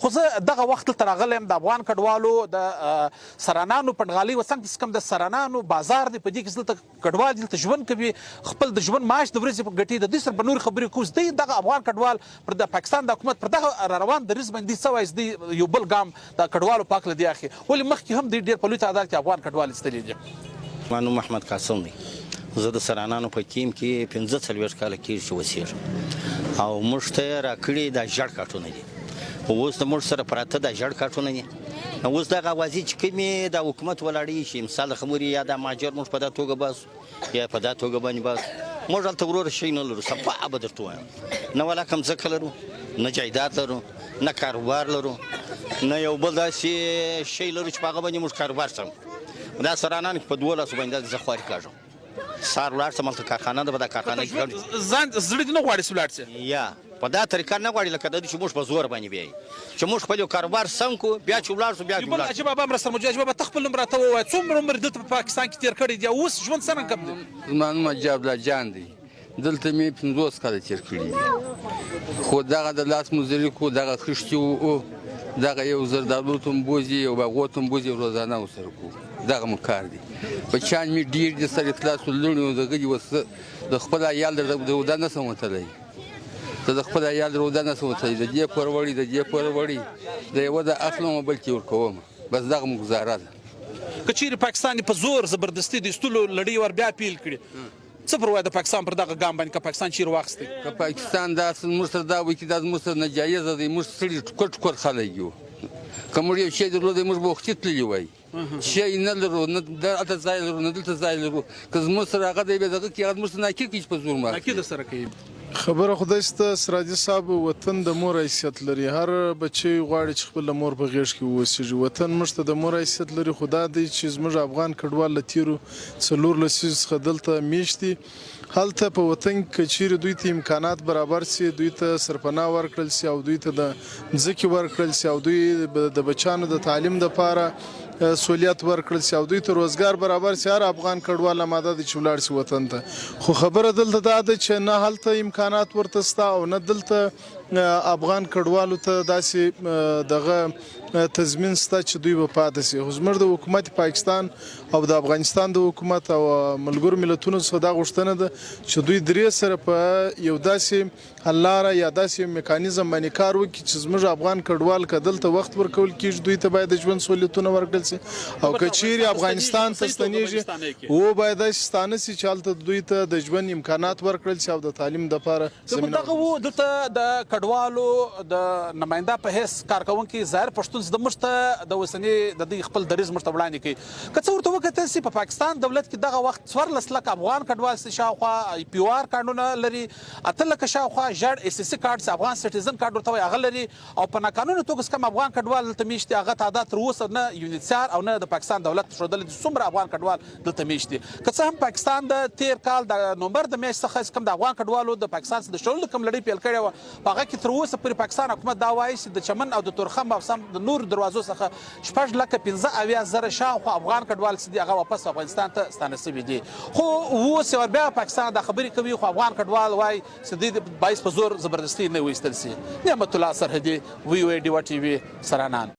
خو زه دغه وخت دلته راغلی یم د افغان کډوالو د سرانانو پنډغالۍ و څنګ ته کوم د سرانانو بازار دی په دې کې دلته کډوال دلته ژوند کوي خپل د ژوند معاش د ورځې په ګټي د دې سره به نورې خبرې کوو دی دغه افغان کډوال پر د پاکستان د حکومت پر دغه روان دریځ باندې څه وایي دی یو بل ګام د کډوالو په هکله دی اخلي ولې مخکې هم دی ډېر په لوی تعداد کې افغان کډوال ایستلي دي ما نوم محمد قاسم دی زه د سرانانو په ټیم کې 45 کاله کېږي چې اوسېږم او موږ ته یې راکړي دا ژړ کارټونه دي اوس د موږ سره پراته دا ژړ کارټونه دي اوس دغه اوازې چې کومې د حکومت ولاړې شي مثال خبرې یا د مهاجر موږ په دا توګه باسو یا په دا توګه باندې باسو موږ هلته وروره شی نه لرو صفا به درته وایم نه ولا کوم ځمکه لرو نه جایداد لرو نه کاروبار لرو نه یو بل داسې شی لرو چې په هغه باندې موږ کاروبار سم دا سرانان په 12 باندې زه خواري کاږم سار ولاړ سم هلته کارخانه ده په دا کارخانه کې ځان زړه دې نه غواړي چې ولاړ شي یا په دا طریقه نه غواړي لکه د دې چې موږ په زور باندې بیایي چې موږ خپل کاروبار سم کو بیا چې ولاړ شو بیا بل عجیب بابا مرسته موجود عجیب بابا تخپل نمبر راته ووایه څومره عمر دلته په پاکستان کې تېر کړی دی اوس ژوند څرنګه کوم دی زما نوم حجاب الله جان دی دلته مې 50 کاله تېر کړي دي خو دغه د لاس مزدوري کو دغه خښتي وو دغه یو زردالو تنبوزي یو باغو تنبوزي روزانه ورسره کوو دغه مو کار دی بچیان مې ډېر دي سر اخلاص لوڼې او دغه دي اوس د خپل عیال د روده نه شم وتلی ته د خپل عیال روده نه شم وتلی د دې پوروړي د دې پوروړي د یوه د اخلم او بل کې ورکوم بس دغه مو ګزاره ده که چیرې پاکستان په زور زبردستي د ایستلو لړۍ ور بیا پیل کړي څه پر وایي د پاکستان پر دغه ګام باندې که پاکستان چیرې واخیستی که پاکستان دا موږ سره دا وایي چې دا موږ سره ناجایزه دی موږ سړي ټوکر ټوکر خلک یو که موږ یو شی درلودی موږ به وختي تللي وای شی نه لرو نه دلته ځای لرو نه دلته ځای لرو که زموږ سره هغه دی بیا دغه کې هغه موږ سره ناکیر کړي چې په زور مات ناکیر سره کوي خبره خدای سته سراجي صاحب وطن د مور حیثیت لري هر بچی غواړي چې خپل مور په غېږ کې واوسېږي وطن موږ ته د مور حیثیت لري خو دا دی چې زموږ افغان کډوال له تېرو 4 لسیزو څخه دلته میشت دي هلته په وطن کې چیرې دوی ته امکانات برابر سي دوی ته سرپناه ورکړل سي او دوی ته د مځکې ورکړل سي او دوی د بچیانو د تعلیم دپاره سہولیت ورکړل سي او دوی ته روزګار برابر سي هر افغان کډوال آماده دی چې ولاړ سي وطن ته خو خبره دلته دا ده چې نه هلته امکانات ورته سته او نه دلته افغان کډوالو ته داسې دغه تضمین سته چې دوی به پاتې سي خو زموږ د حکومت پاکستان او د افغانستان د حکومت او ملګرو ملتونو څخه دا غوښتنه ده چې دوی درې سره په یو داسې حل لاره یا داسې میکانیزم باندې کار وکړي چې زموږ افغان کډوال که دلته وخت ورکول کېږي دوی ته باید د ژوند سهولتونه ورکړل سي او که چیرې افغانستان ته ستنېږي و باید داسې ستانه سي چې هلته دوی ته د ژوند امکانات ورکړل سي او د تعلیم دپاره دغه و دلته د کډوالو د نماینده په حیث کارکوونکي ظاهر پښتون د موږ ته د اوسني د دوی خپل دریځ موږ ته وړاندې کوي که څه ورته وکتل سي په پاکستان دولت کې دغه وخت 14 لکه افغان کډوال سي شاوخوا پی او آر کارډونه لري 8 لکه شاوخوا ژړ اس اس سی کارډ سي افغان سټیزن کارډ ورته وایي هغه لري او په ناقانونه توګه کوم افغان کډوال دلته میشتي هغه تعداد تر اوسه نه یونیسیار او نه د پاکستان دولت ښودلی دي څومره افغان کډوال دلته میشتي که څه هم پاکستان د تیر کال د نومبر د میاشتې څخه کوم د افغان کډوالو د پاکستان څخه د شړلو کوم لړۍ پیل کړې وه په هغه کې تر اوسه پورې پاکستان حکومت دا وایي چې د چمن او د تورخم او سم د نورو دروازو څخه 6,15,000 شاوخوا افغان کډوال چې دي هغه واپس افغانستان ته ستانه سوي دي خو اوس یو بیا پاکستان دا خبرې کوي خو افغان کډوال وایي چې دوی باعث په زور زبردستي نه وایستل سي نعمت الله سرحدي وی او ای ډیوا ټي وي سرانان